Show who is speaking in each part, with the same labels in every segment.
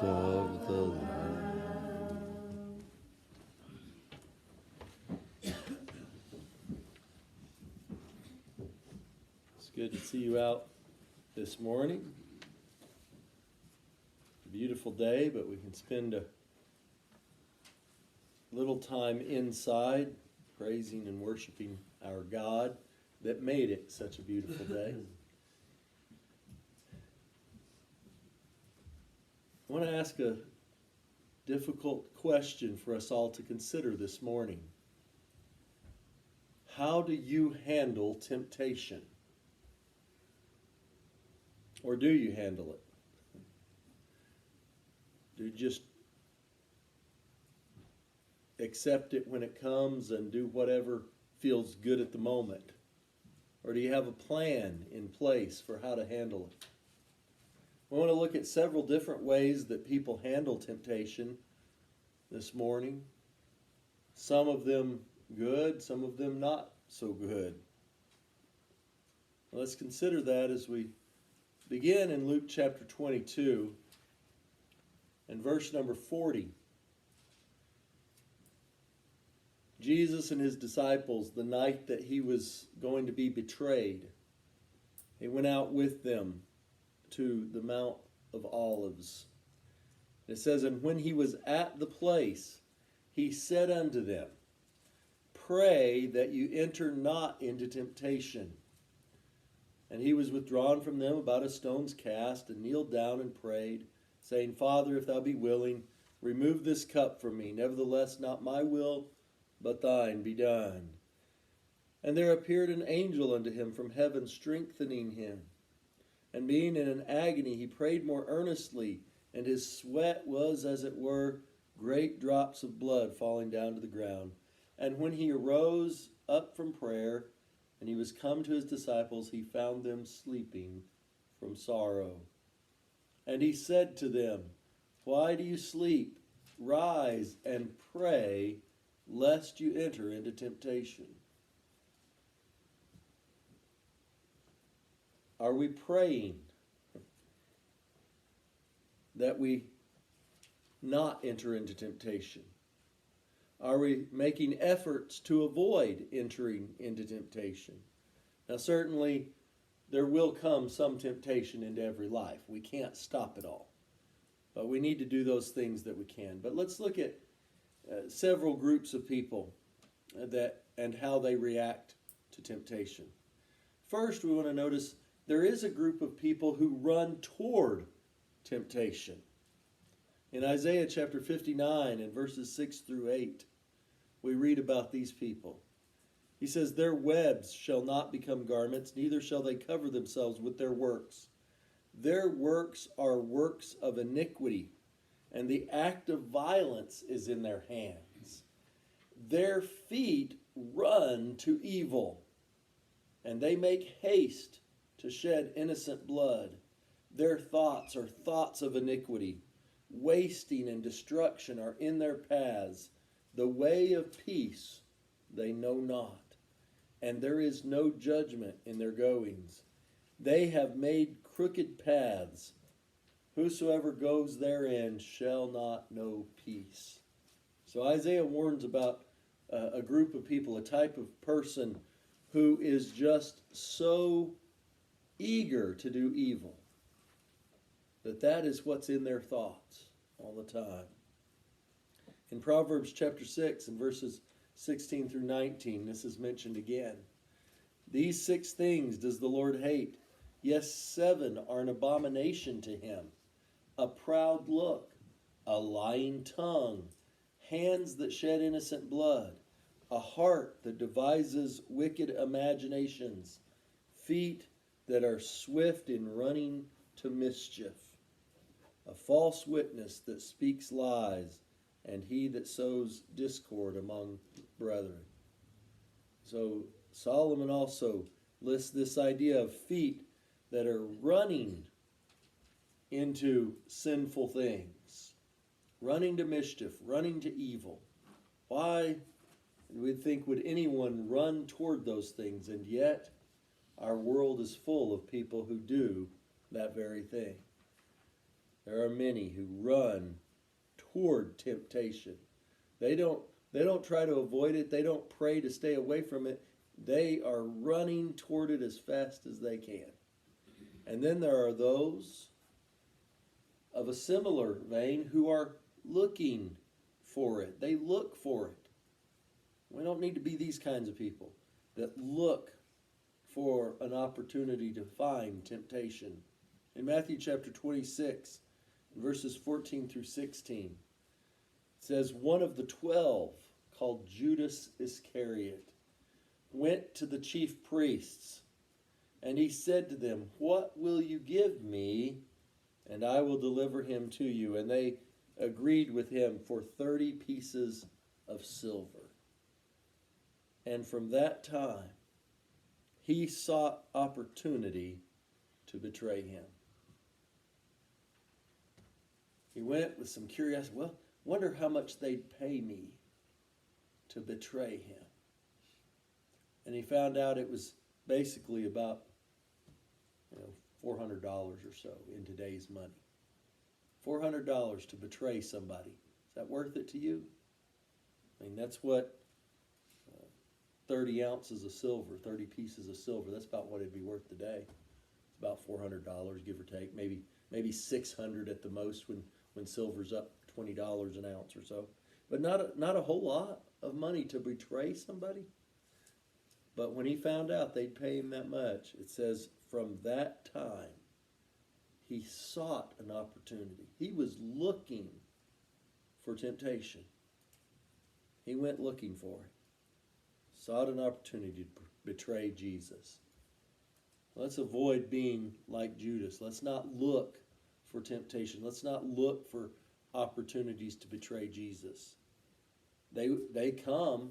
Speaker 1: of the Lord. It's good to see you out this morning. It's a beautiful day, but we can spend a little time inside praising and worshiping our God that made it such a beautiful day. I want to ask a difficult question for us all to consider this morning. How do you handle temptation? Or do you handle it? Do you just accept it when it comes and do whatever feels good at the moment? Or do you have a plan in place for how to handle it? We want to look at several different ways that people handle temptation this morning. Some of them good, some of them not so good. Let's consider that as we begin in Luke chapter 22 and verse number 40. Jesus and his disciples, the night that he was going to be betrayed, he went out with them to the Mount of Olives. It says, and when he was at the place, he said unto them, pray that you enter not into temptation. And he was withdrawn from them about a stone's cast, and kneeled down and prayed, saying, Father, if thou be willing, remove this cup from me. Nevertheless, not my will, but thine be done. And there appeared an angel unto him from heaven, strengthening him. And being in an agony, he prayed more earnestly, and his sweat was, as it were, great drops of blood falling down to the ground. And when he arose up from prayer, and he was come to his disciples, he found them sleeping from sorrow. And he said to them, why do you sleep? Rise and pray, lest you enter into temptation. Are we praying that we not enter into temptation? Are we making efforts to avoid entering into temptation? Now, certainly, there will come some temptation into every life. We can't stop it all. But we need to do those things that we can. But let's look at several groups of people and how they react to temptation. First, we want to notice there is a group of people who run toward temptation. In Isaiah chapter 59 and verses 6 through 8, we read about these people. He says, their webs shall not become garments, neither shall they cover themselves with their works. Their works are works of iniquity, and the act of violence is in their hands. Their feet run to evil, and they make haste to shed innocent blood. Their thoughts are thoughts of iniquity. Wasting and destruction are in their paths. The way of peace they know not, and there is no judgment in their goings. They have made crooked paths. Whosoever goes therein shall not know peace. So Isaiah warns about a group of people, a type of person who is just so eager to do evil that is what's in their thoughts all the time. In Proverbs chapter 6 and verses 16 through 19, this is mentioned again. These 6 things does the Lord hate. Yes, 7 are an abomination to him. A proud look, a lying tongue, hands that shed innocent blood, a heart that devises wicked imaginations, feet that are swift in running to mischief, a false witness that speaks lies, and he that sows discord among brethren. So Solomon also lists this idea of feet that are running into sinful things, running to mischief, running to evil. Why, we'd think, would anyone run toward those things? And yet, our world is full of people who do that very thing. There are many who run toward temptation. They don't try to avoid it. They don't pray to stay away from it. They are running toward it as fast as they can. And then there are those of a similar vein who are looking for it. They look for it. We don't need to be these kinds of people that look for an opportunity to find temptation. In Matthew chapter 26, verses 14 through 16, it says, one of the 12, called Judas Iscariot, went to the chief priests, and he said to them, what will you give me, and I will deliver him to you? And they agreed with him for 30 pieces of silver. And from that time, he sought opportunity to betray him. He went with some curiosity. Well, wonder how much they'd pay me to betray him. And he found out it was basically about $400 or so in today's money. $400 to betray somebody. Is that worth it to you? I mean, that's what 30 ounces of silver, 30 pieces of silver, that's about what it'd be worth today. It's about $400, give or take. Maybe $600 at the most when silver's up $20 an ounce or so. But not a whole lot of money to betray somebody. But when he found out they'd pay him that much, it says from that time, he sought an opportunity. He was looking for temptation. He went looking for it. Sought an opportunity to betray Jesus. Let's avoid being like Judas. Let's not look for temptation. Let's not look for opportunities to betray Jesus. They come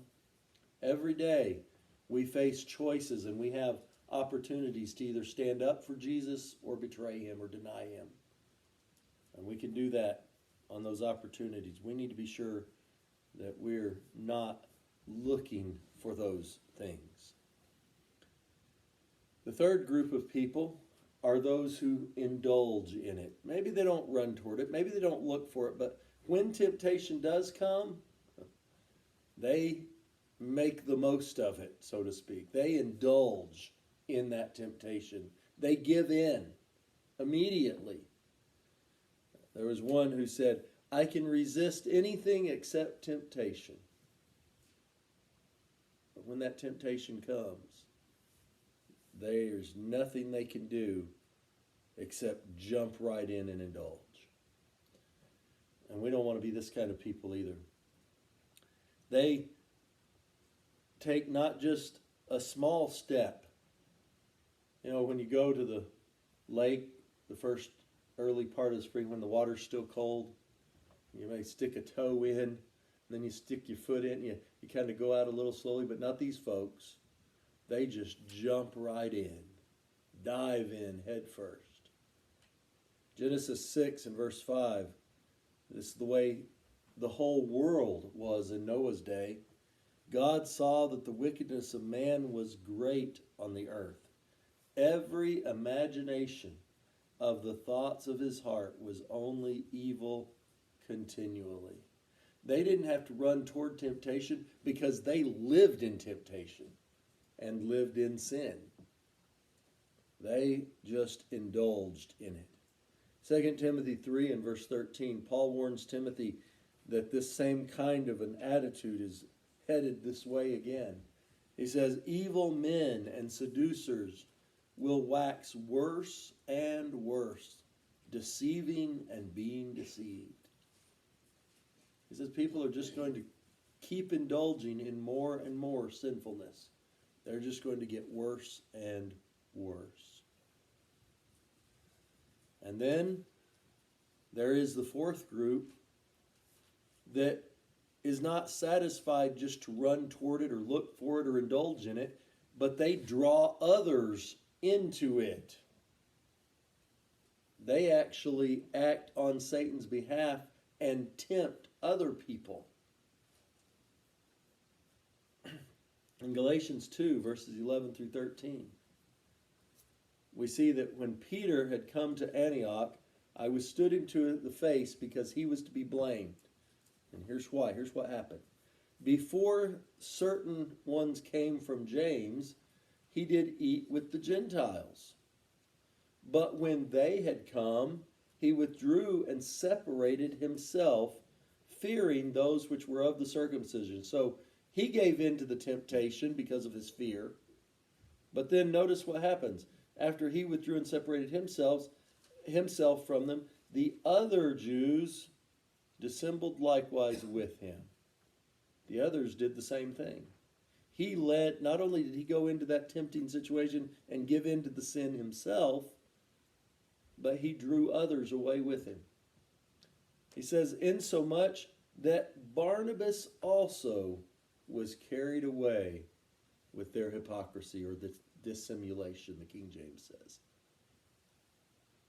Speaker 1: every day. We face choices and we have opportunities to either stand up for Jesus or betray him or deny him. And we can do that on those opportunities. We need to be sure that we're not looking for those things. The third group of people are those who indulge in it. Maybe they don't run toward it. Maybe they don't look for it. But when temptation does come, they make the most of it, so to speak. They indulge in that temptation. They give in immediately. There was one who said, I can resist anything except temptation. But when that temptation comes, there's nothing they can do except jump right in and indulge. And we don't want to be this kind of people either. They take not just a small step. When you go to the lake, the first early part of the spring when the water's still cold, you may stick a toe in, and then you stick your foot in. You kind of go out a little slowly, but not these folks. They just jump right in, dive in head first. Genesis 6 and verse 5, this is the way the whole world was in Noah's day. God saw that the wickedness of man was great on the earth. Every imagination of the thoughts of his heart was only evil continually. They didn't have to run toward temptation because they lived in temptation and lived in sin. They just indulged in it. 2 Timothy 3 and verse 13, Paul warns Timothy that this same kind of an attitude is headed this way again. He says, evil men and seducers will wax worse and worse, deceiving and being deceived. He says people are just going to keep indulging in more and more sinfulness. They're just going to get worse and worse. And then there is the fourth group that is not satisfied just to run toward it or look for it or indulge in it, but they draw others into it. They actually act on Satan's behalf and tempt other people. In Galatians 2, verses 11 through 13, we see that when Peter had come to Antioch, I withstood him to the face because he was to be blamed. And here's why. Here's what happened. Before certain ones came from James, he did eat with the Gentiles. But when they had come, he withdrew and separated himself, fearing those which were of the circumcision. So he gave in to the temptation because of his fear. But then notice what happens. After he withdrew and separated himself from them, the other Jews dissembled likewise with him. The others did the same thing. He led, not only did he go into that tempting situation and give in to the sin himself, but he drew others away with him. He says, insomuch that Barnabas also was carried away with their hypocrisy, or the dissimulation, the King James says.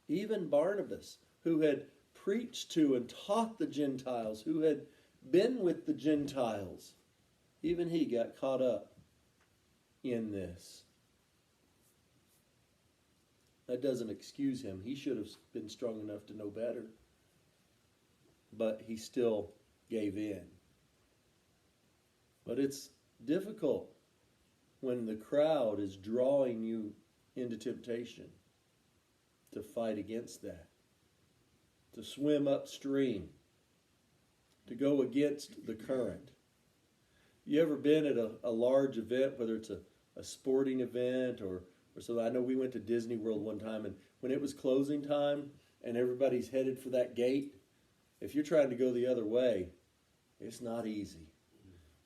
Speaker 1: Even Barnabas, who had preached to and taught the Gentiles, who had been with the Gentiles, even he got caught up in this. That doesn't excuse him. He should have been strong enough to know better. But he still gave in. But it's difficult when the crowd is drawing you into temptation to fight against that, to swim upstream, to go against the current. You ever been at a large event, whether it's a sporting event or something? I know we went to Disney World one time, and when it was closing time and everybody's headed for that gate, if you're trying to go the other way, it's not easy.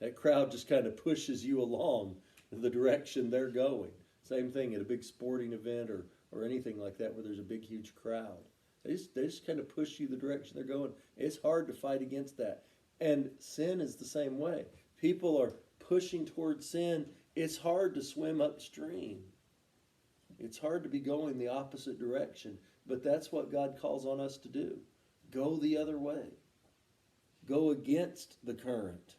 Speaker 1: That crowd just kind of pushes you along in the direction they're going. Same thing at a big sporting event or anything like that where there's a big, huge crowd. They just kind of push you the direction they're going. It's hard to fight against that. And sin is the same way. People are pushing towards sin. It's hard to swim upstream. It's hard to be going the opposite direction. But that's what God calls on us to do. Go the other way. Go against the current.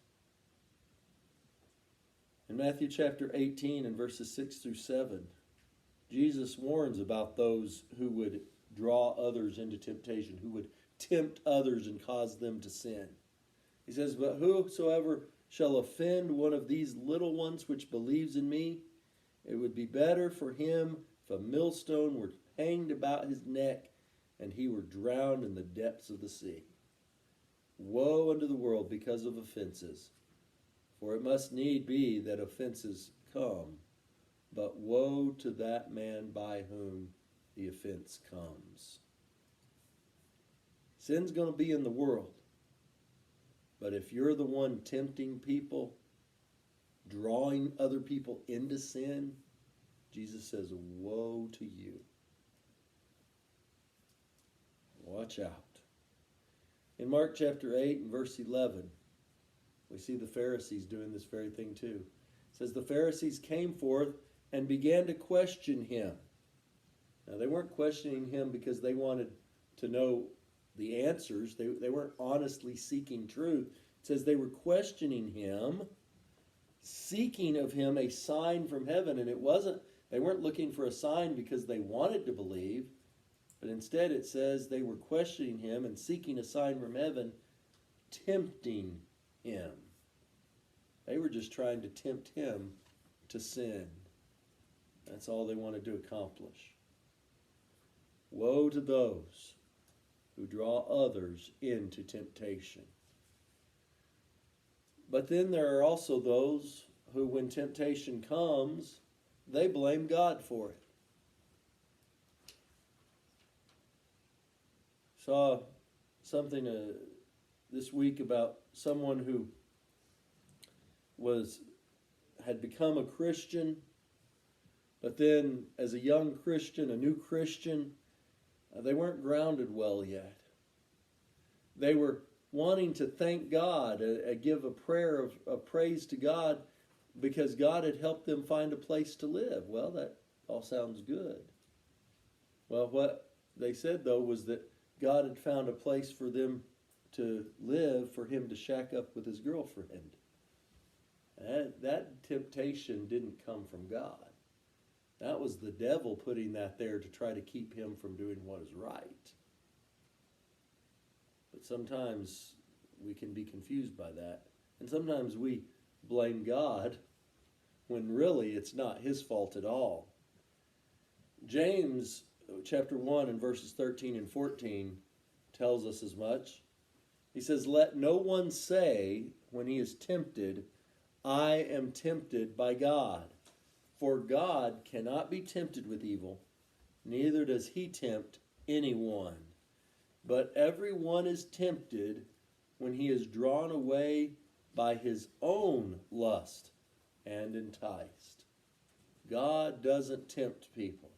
Speaker 1: In Matthew chapter 18 and verses 6 through 7, Jesus warns about those who would draw others into temptation, who would tempt others and cause them to sin. He says, but whosoever shall offend one of these little ones which believes in me, it would be better for him if a millstone were hanged about his neck and he were drowned in the depths of the sea. Woe unto the world because of offenses, for it must need be that offenses come, but woe to that man by whom the offense comes. Sin's going to be in the world, but if you're the one tempting people, drawing other people into sin, Jesus says, woe to you. Watch out. In Mark chapter 8 and verse 11, we see the Pharisees doing this very thing too. It says, the Pharisees came forth and began to question him. Now, they weren't questioning him because they wanted to know the answers. They weren't honestly seeking truth. It says they were questioning him, seeking of him a sign from heaven. And they weren't looking for a sign because they wanted to believe, but instead it says they were questioning him and seeking a sign from heaven, tempting him. They were just trying to tempt him to sin. That's all they wanted to accomplish. Woe to those who draw others into temptation. But then there are also those who, when temptation comes, they blame God for it. Saw something this week about someone who had become a Christian, but then as a young Christian, a new Christian, they weren't grounded well yet. They were wanting to thank God, give a prayer of praise to God because God had helped them find a place to live. Well, that all sounds good. Well, what they said, though, was that God had found a place for them to live, for him to shack up with his girlfriend. That temptation didn't come from God. That was the devil putting that there to try to keep him from doing what is right. But sometimes we can be confused by that. And sometimes we blame God when really it's not his fault at all. James chapter 1 and verses 13 and 14 tells us as much. He says, "Let no one say when he is tempted, I am tempted by God. For God cannot be tempted with evil, neither does he tempt anyone. But everyone is tempted when he is drawn away by his own lust and enticed." God doesn't tempt people.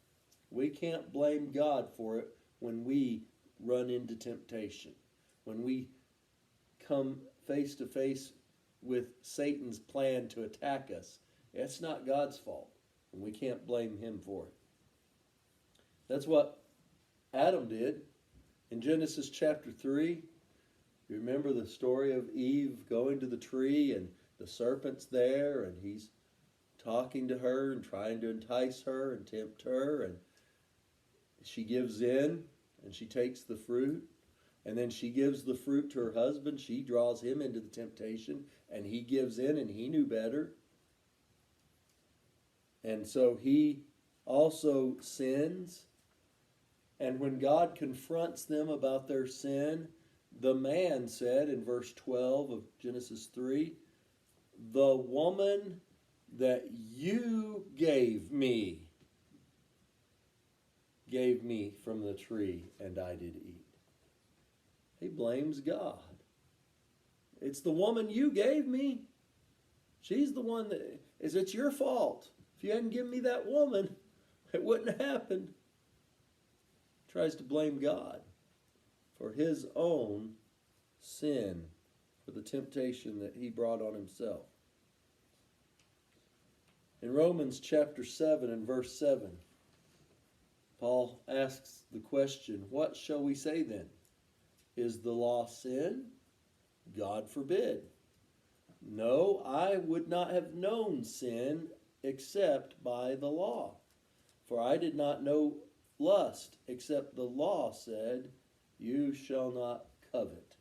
Speaker 1: We can't blame God for it when we run into temptation. When we come face to face with Satan's plan to attack us, it's not God's fault, and we can't blame him for it. That's what Adam did. In Genesis chapter 3, you remember the story of Eve going to the tree and the serpent's there and he's talking to her and trying to entice her and tempt her, and she gives in and she takes the fruit, and then she gives the fruit to her husband. She draws him into the temptation and he gives in, and he knew better. And so he also sins. And when God confronts them about their sin, the man said in verse 12 of Genesis 3, "The woman that you gave me from the tree, and I did eat." He blames God. It's the woman you gave me. She's the one that it's your fault. If you hadn't given me that woman, it wouldn't have happened. Tries to blame God for his own sin, for the temptation that he brought on himself. In Romans chapter 7 and verse 7, Paul asks the question, "What shall we say then? Is the law sin? God forbid. No, I would not have known sin except by the law. For I did not know lust, except the law said, 'You shall not covet.'"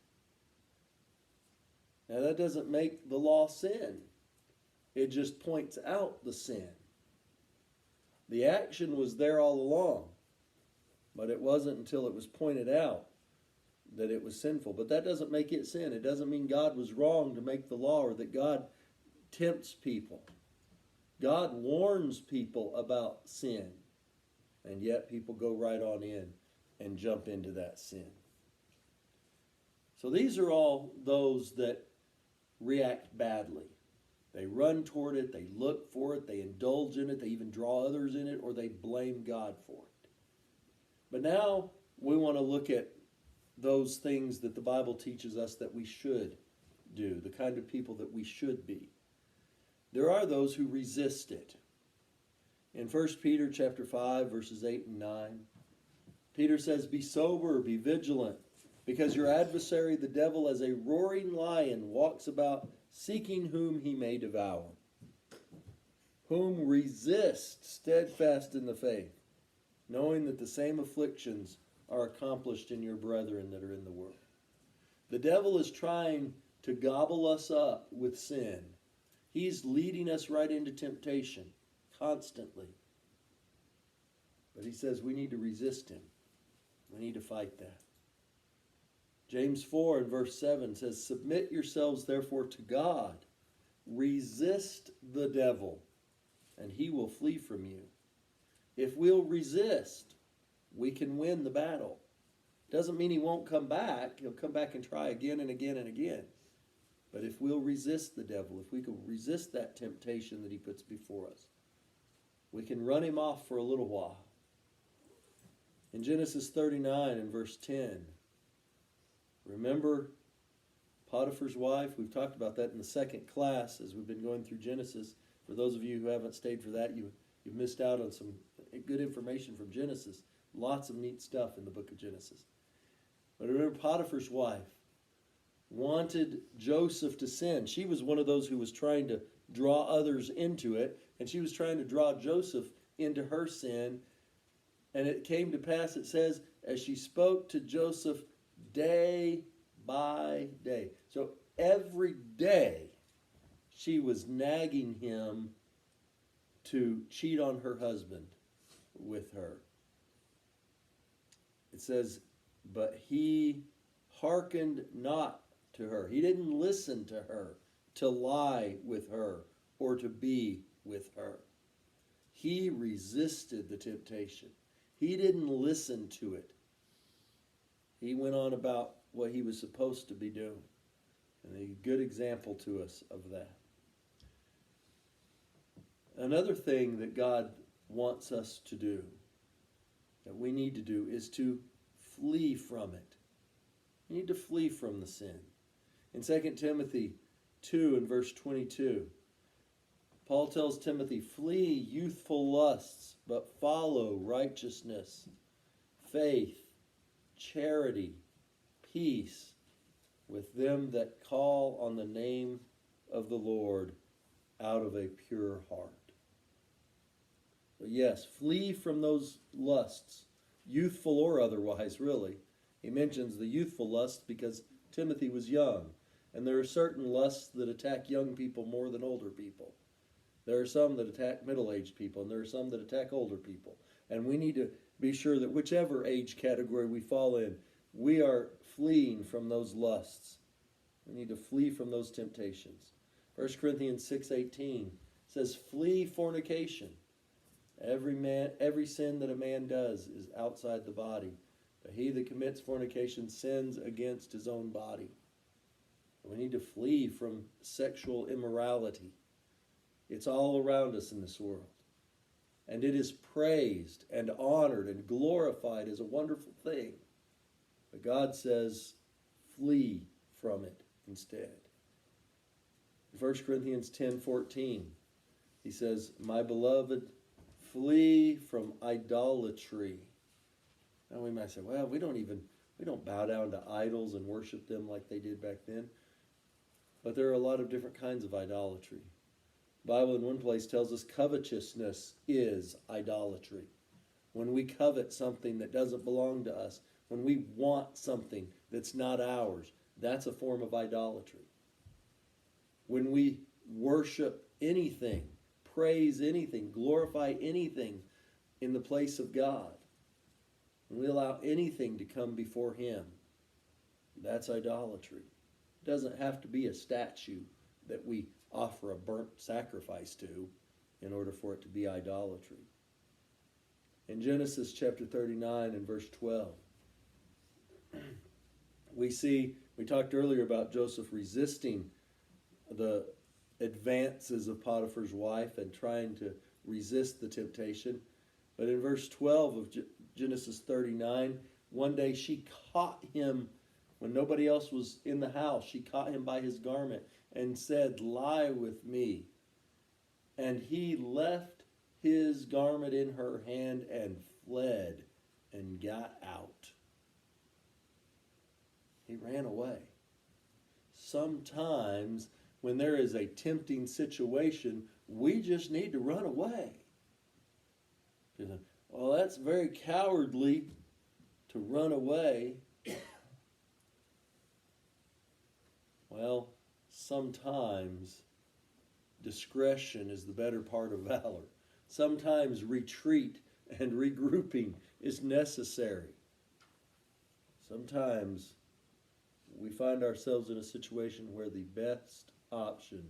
Speaker 1: Now that doesn't make the law sin. It just points out the sin. The action was there all along, but it wasn't until it was pointed out that it was sinful. But that doesn't make it sin. It doesn't mean God was wrong to make the law or that God tempts people. God warns people about sin, and yet people go right on in and jump into that sin. So these are all those that react badly. They run toward it, they look for it, they indulge in it, they even draw others in it, or they blame God for it. But now we want to look at those things that the Bible teaches us that we should do, the kind of people that we should be. There are those who resist it. In 1 Peter chapter 5, verses 8 and 9, Peter says, "Be sober, be vigilant, because your adversary, the devil, as a roaring lion, walks about seeking whom he may devour. Whom resist steadfast in the faith, knowing that the same afflictions are accomplished in your brethren that are in the world." The devil is trying to gobble us up with sin. He's leading us right into temptation constantly. But he says we need to resist him. We need to fight that. James 4 and verse 7 says, "Submit yourselves therefore to God. Resist the devil, and he will flee from you." If we'll resist, we can win the battle. Doesn't mean he won't come back. He'll come back and try again and again and again. But if we'll resist the devil, if we can resist that temptation that he puts before us, we can run him off for a little while. In Genesis 39 and verse 10, remember Potiphar's wife? We've talked about that in the second class as we've been going through Genesis. For those of you who haven't stayed for that, you've missed out on some good information from Genesis. Lots of neat stuff in the book of Genesis. But remember, Potiphar's wife wanted Joseph to sin. She was one of those who was trying to draw others into it, and she was trying to draw Joseph into her sin. And it came to pass, it says, as she spoke to Joseph day by day. So every day she was nagging him to cheat on her husband with her. It says, but he hearkened not to her. He didn't listen to her to lie with her or to be with her. He resisted the temptation. He didn't listen to it. He went on about what he was supposed to be doing. And a good example to us of that. Another thing that God wants us to do, that we need to do, is to flee from it. We need to flee from the sin. In 2 Timothy 2 and verse 22, Paul tells Timothy, flee youthful lusts, but follow righteousness, faith, charity, peace, with them that call on the name of the Lord out of a pure heart. But yes, flee from those lusts, youthful or otherwise, really. He mentions the youthful lusts because Timothy was young. And there are certain lusts that attack young people more than older people. There are some that attack middle-aged people, and there are some that attack older people. And we need to be sure that whichever age category we fall in, we are fleeing from those lusts. We need to flee from those temptations. 1 Corinthians 6:18 says, flee fornication. Every sin that a man does is outside the body. But he that commits fornication sins against his own body. We need to flee from sexual immorality. It's all around us in this world. And it is praised and honored and glorified as a wonderful thing. But God says, flee from it instead. In 1 Corinthians 10:14, he says, my beloved, flee from idolatry. Now we might say, well, we don't bow down to idols and worship them like they did back then. But there are a lot of different kinds of idolatry. The Bible in one place tells us covetousness is idolatry. When we covet something that doesn't belong to us, when we want something that's not ours, that's a form of idolatry. When we worship anything, praise anything, glorify anything in the place of God, when we allow anything to come before Him, that's idolatry. It doesn't have to be a statue that we offer a burnt sacrifice to in order for it to be idolatry. In Genesis chapter 39 and verse 12, we talked earlier about Joseph resisting the advances of Potiphar's wife and trying to resist the temptation. But in verse 12 of Genesis 39, one day she caught him when nobody else was in the house. She caught him by his garment and said, lie with me. And he left his garment in her hand and fled and got out. He ran away. Sometimes when there is a tempting situation, we just need to run away. Well, that's very cowardly to run away. Well, sometimes discretion is the better part of valor. Sometimes retreat and regrouping is necessary. Sometimes we find ourselves in a situation where the best option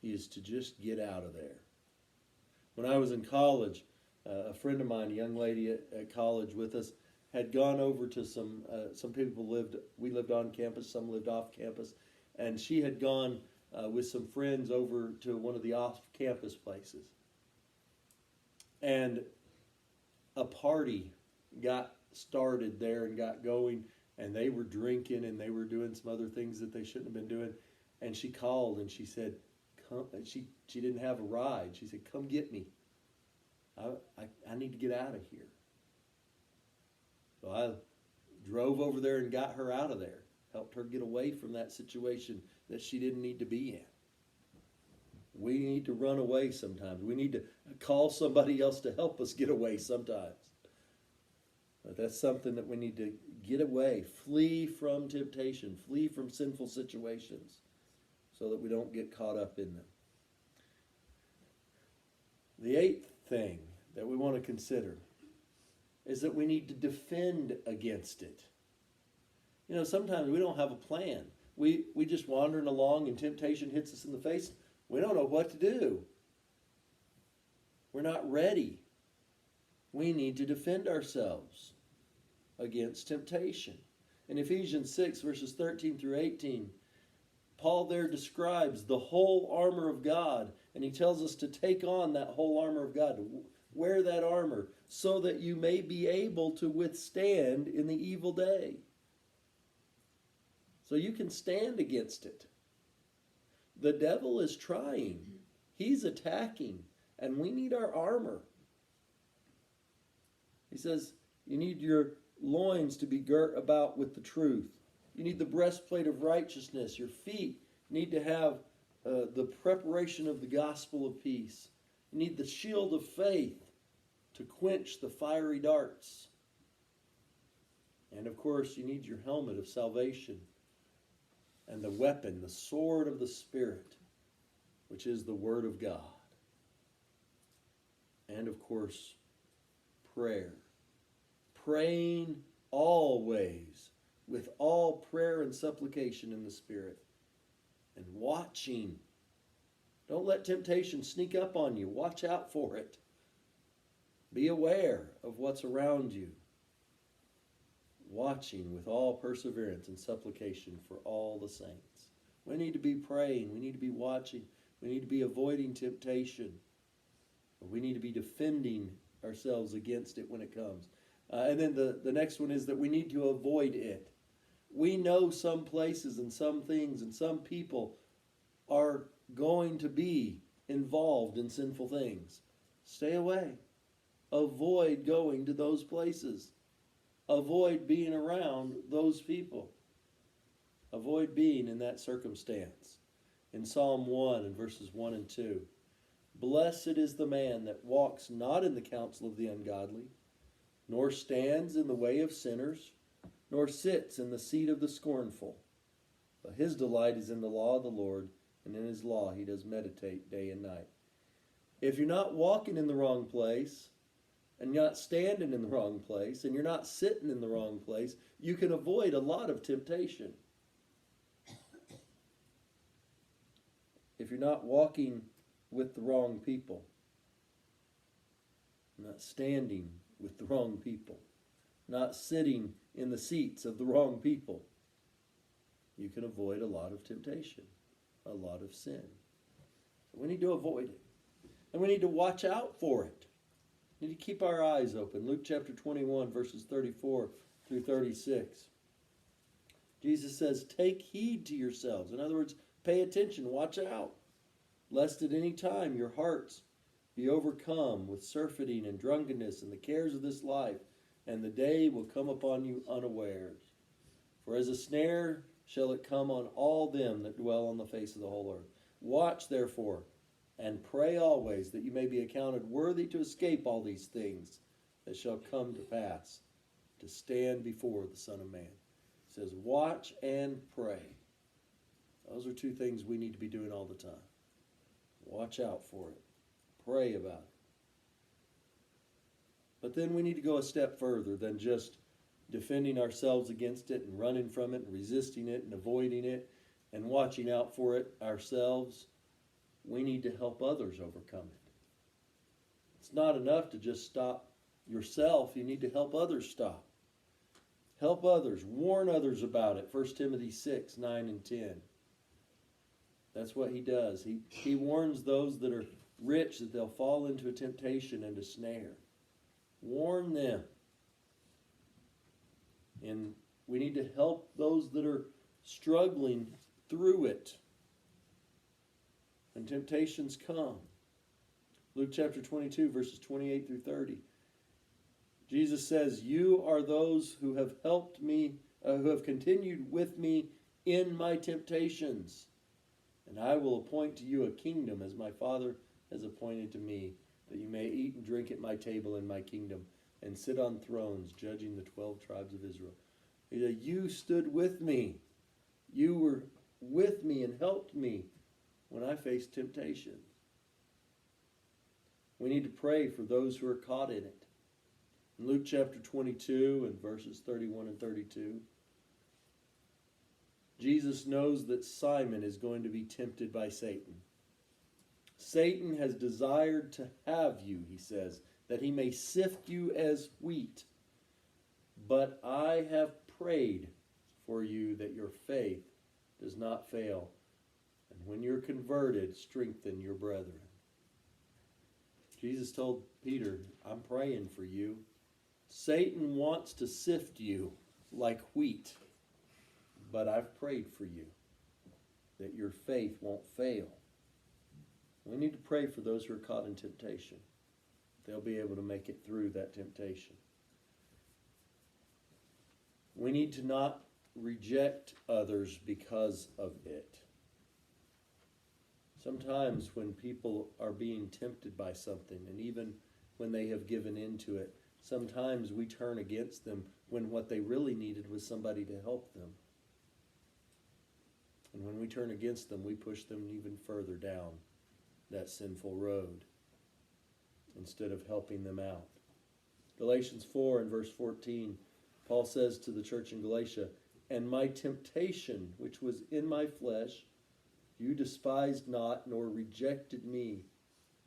Speaker 1: is to just get out of there. When I was in college, a friend of mine, a young lady at college with us, had gone over to some people we lived on campus, some lived off campus, and she had gone with some friends over to one of the off-campus places. And a party got started there and got going, and they were drinking and they were doing some other things that they shouldn't have been doing. And she called and she said, "Come." And she didn't have a ride. She said, "Come get me. I need to get out of here." So I drove over there and got her out of there, helped her get away from that situation that she didn't need to be in. We need to run away sometimes. We need to call somebody else to help us get away sometimes. But that's something that we need to get away, flee from temptation, flee from sinful situations so that we don't get caught up in them. The eighth thing that we want to consider is that we need to defend against it. You know, sometimes we don't have a plan. We just wandering along and temptation hits us in the face. We don't know what to do. We're not ready. We need to defend ourselves against temptation. In Ephesians 6, verses 13 through 18, Paul there describes the whole armor of God, and he tells us to take on that whole armor of God, to wear that armor, so that you may be able to withstand in the evil day. So you can stand against it. The devil is trying. He's attacking, and we need our armor. He says, you need your loins to be girt about with the truth. You need the breastplate of righteousness. Your feet need to have the preparation of the gospel of peace. You need the shield of faith to quench the fiery darts. And of course, you need your helmet of salvation and the weapon, the sword of the Spirit, which is the Word of God. And of course, prayer. Praying always with all prayer and supplication in the Spirit. And watching. Don't let temptation sneak up on you. Watch out for it. Be aware of what's around you. Watching with all perseverance and supplication for all the saints. We need to be praying. We need to be watching. We need to be avoiding temptation. We need to be defending ourselves against it when it comes. And then the next one is that we need to avoid it. We know some places and some things and some people are going to be involved in sinful things. Stay away. Avoid going to those places. Avoid being around those people. Avoid being in that circumstance. In Psalm 1 and verses 1 and 2, blessed is the man that walks not in the counsel of the ungodly, nor stands in the way of sinners, nor sits in the seat of the scornful. But his delight is in the law of the Lord, and in his law he does meditate day and night. If you're not walking in the wrong place, and you're not standing in the wrong place, and you're not sitting in the wrong place, you can avoid a lot of temptation. If you're not walking with the wrong people, not standing with the wrong people, not sitting in the seats of the wrong people, you can avoid a lot of temptation, a lot of sin. We need to avoid it. And we need to watch out for it. We need to keep our eyes open. Luke chapter 21, verses 34 through 36. Jesus says, take heed to yourselves. In other words, pay attention, watch out, lest at any time your hearts be overcome with surfeiting and drunkenness and the cares of this life, and the day will come upon you unawares. For as a snare shall it come on all them that dwell on the face of the whole earth. Watch therefore, and pray always, that you may be accounted worthy to escape all these things that shall come to pass, to stand before the Son of Man. It says, watch and pray. Those are two things we need to be doing all the time. Watch out for it. Pray about it. But then we need to go a step further than just defending ourselves against it and running from it and resisting it and avoiding it and watching out for it ourselves. We need to help others overcome it. It's not enough to just stop yourself. You need to help others stop. Help others. Warn others about it. 1 Timothy 6, 9 and 10. That's what he does. He warns those that are rich that they'll fall into a temptation and a snare. Warn them. And we need to help those that are struggling through it when temptations come. Luke chapter 22, verses 28 through 30. Jesus says, you are those who have helped me, who have continued with me in my temptations. And I will appoint to you a kingdom as my Father has appointed to me, that you may eat and drink at my table in my kingdom, and sit on thrones judging the 12 tribes of Israel. He said, you stood with me. You were with me and helped me when I faced temptation. We need to pray for those who are caught in it. In Luke chapter 22 and verses 31 and 32, Jesus knows that Simon is going to be tempted by Satan. Satan has desired to have you, he says, that he may sift you as wheat. But I have prayed for you that your faith does not fail. And when you're converted, strengthen your brethren. Jesus told Peter, I'm praying for you. Satan wants to sift you like wheat. But I've prayed for you that your faith won't fail. We need to pray for those who are caught in temptation. They'll be able to make it through that temptation. We need to not reject others because of it. Sometimes when people are being tempted by something, and even when they have given into it, sometimes we turn against them when what they really needed was somebody to help them. And when we turn against them, we push them even further down that sinful road instead of helping them out. Galatians 4 and verse 14, Paul says to the church in Galatia, and my temptation, which was in my flesh, you despised not, nor rejected me,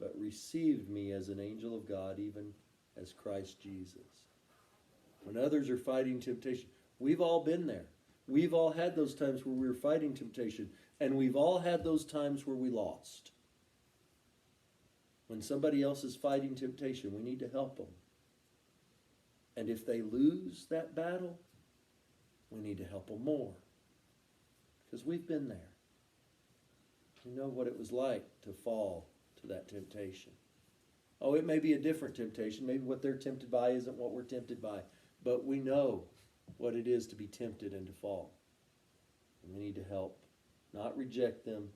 Speaker 1: but received me as an angel of God, even as Christ Jesus. When others are fighting temptation, we've all been there. We've all had those times where we were fighting temptation, and we've all had those times where we lost. When somebody else is fighting temptation, we need to help them. And if they lose that battle, we need to help them more. Because we've been there. We know what it was like to fall to that temptation. Oh, it may be a different temptation. Maybe what they're tempted by isn't what we're tempted by. But we know what it is to be tempted and to fall. And we need to help. Not reject them,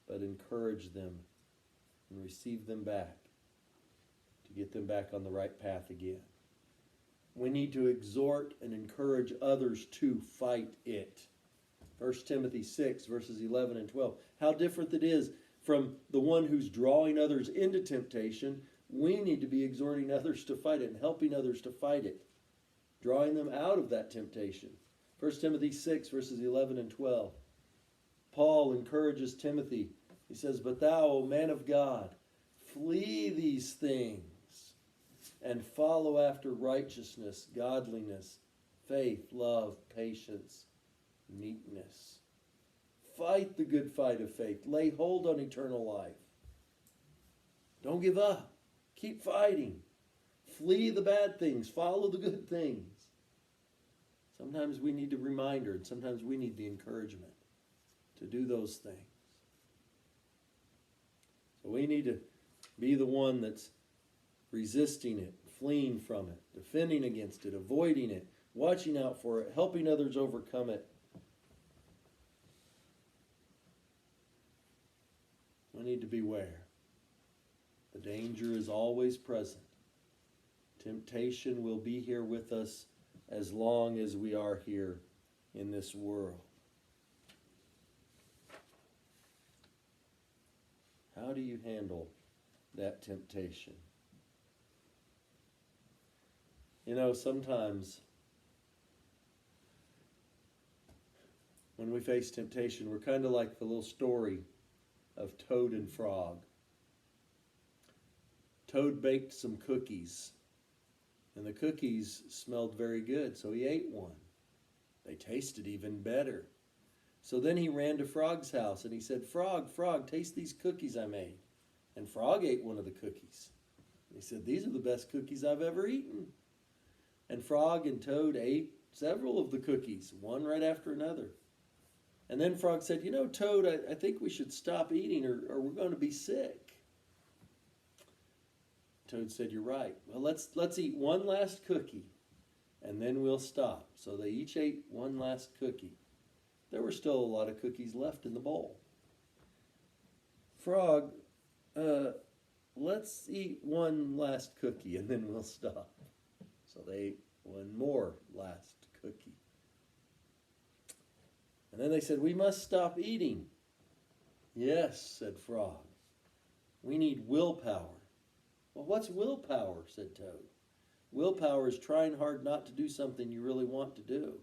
Speaker 1: but encourage them and receive them back to get them back on the right path again. We need to exhort and encourage others to fight it. 1 Timothy 6, verses 11 and 12. How different it is from the one who's drawing others into temptation. We need to be exhorting others to fight it and helping others to fight it, drawing them out of that temptation. 1 Timothy 6, verses 11 and 12. Paul encourages Timothy. He says, but thou, O man of God, flee these things and follow after righteousness, godliness, faith, love, patience, meekness. Fight the good fight of faith. Lay hold on eternal life. Don't give up. Keep fighting. Flee the bad things. Follow the good things. Sometimes we need a reminder, and sometimes we need the encouragement to do those things. So we need to be the one that's resisting it, fleeing from it, defending against it, avoiding it, watching out for it, helping others overcome it. We need to beware. The danger is always present. Temptation will be here with us as long as we are here in this world. How do you handle that temptation? You know, sometimes when we face temptation, we're kind of like the little story of Toad and Frog. Toad baked some cookies, and the cookies smelled very good, so he ate one. They tasted even better. So then he ran to Frog's house, and he said, Frog, Frog, taste these cookies I made. And Frog ate one of the cookies. And he said, these are the best cookies I've ever eaten. And Frog and Toad ate several of the cookies, one right after another. And then Frog said, you know, Toad, I think we should stop eating or we're going to be sick. Toad said, you're right. Well, let's eat one last cookie, and then we'll stop. So they each ate one last cookie. There were still a lot of cookies left in the bowl. Frog, let's eat one last cookie, and then we'll stop. So they ate one more last cookie. And then they said, we must stop eating. Yes, said Frog. We need willpower. Well, what's willpower, said Toad. Willpower is trying hard not to do something you really want to do.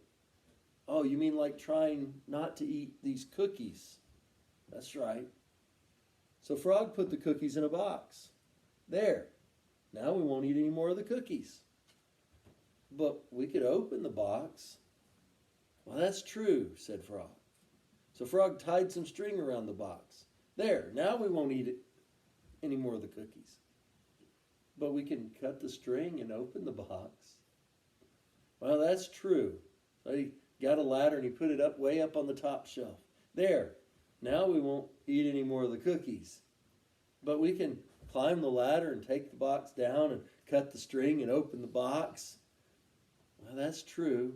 Speaker 1: Oh, you mean like trying not to eat these cookies? That's right. So Frog put the cookies in a box. There. Now we won't eat any more of the cookies. But we could open the box. Well, that's true, said Frog. So Frog tied some string around the box. There. Now we won't eat any more of the cookies. But we can cut the string and open the box. Well, that's true. So he got a ladder and he put it up way up on the top shelf. There. Now we won't eat any more of the cookies. But we can climb the ladder and take the box down and cut the string and open the box. Well, that's true.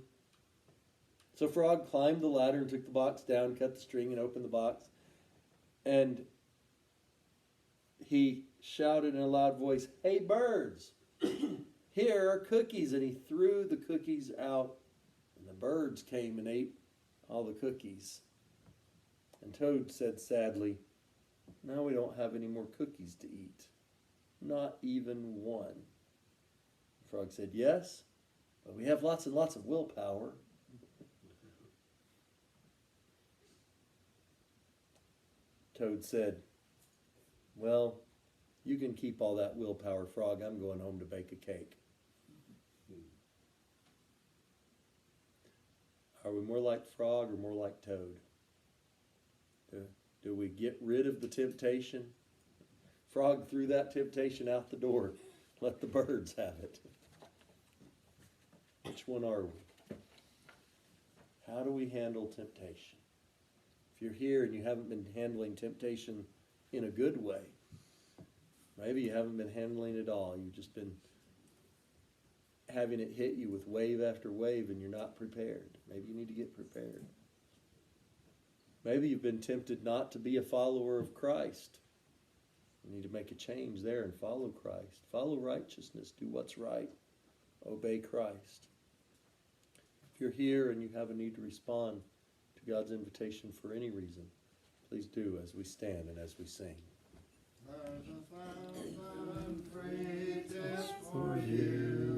Speaker 1: So Frog climbed the ladder and took the box down, cut the string and opened the box. And he shouted in a loud voice, "Hey birds, here are cookies." And he threw the cookies out, and the birds came and ate all the cookies. And Toad said sadly, "Now we don't have any more cookies to eat. Not even one." Frog said, "Yes, but we have lots and lots of willpower." Toad said, "Well, you can keep all that willpower, Frog. I'm going home to bake a cake." Are we more like Frog or more like Toad? Do we get rid of the temptation? Frog threw that temptation out the door. Let the birds have it. Which one are we? How do we handle temptation? If you're here and you haven't been handling temptation in a good way, maybe you haven't been handling it all. You've just been having it hit you with wave after wave and you're not prepared. Maybe you need to get prepared. Maybe you've been tempted not to be a follower of Christ. You need to make a change there and follow Christ. Follow righteousness. Do what's right. Obey Christ. If you're here and you have a need to respond to God's invitation for any reason, please do as we stand and as we sing.
Speaker 2: There's 1,000 free gifts for you.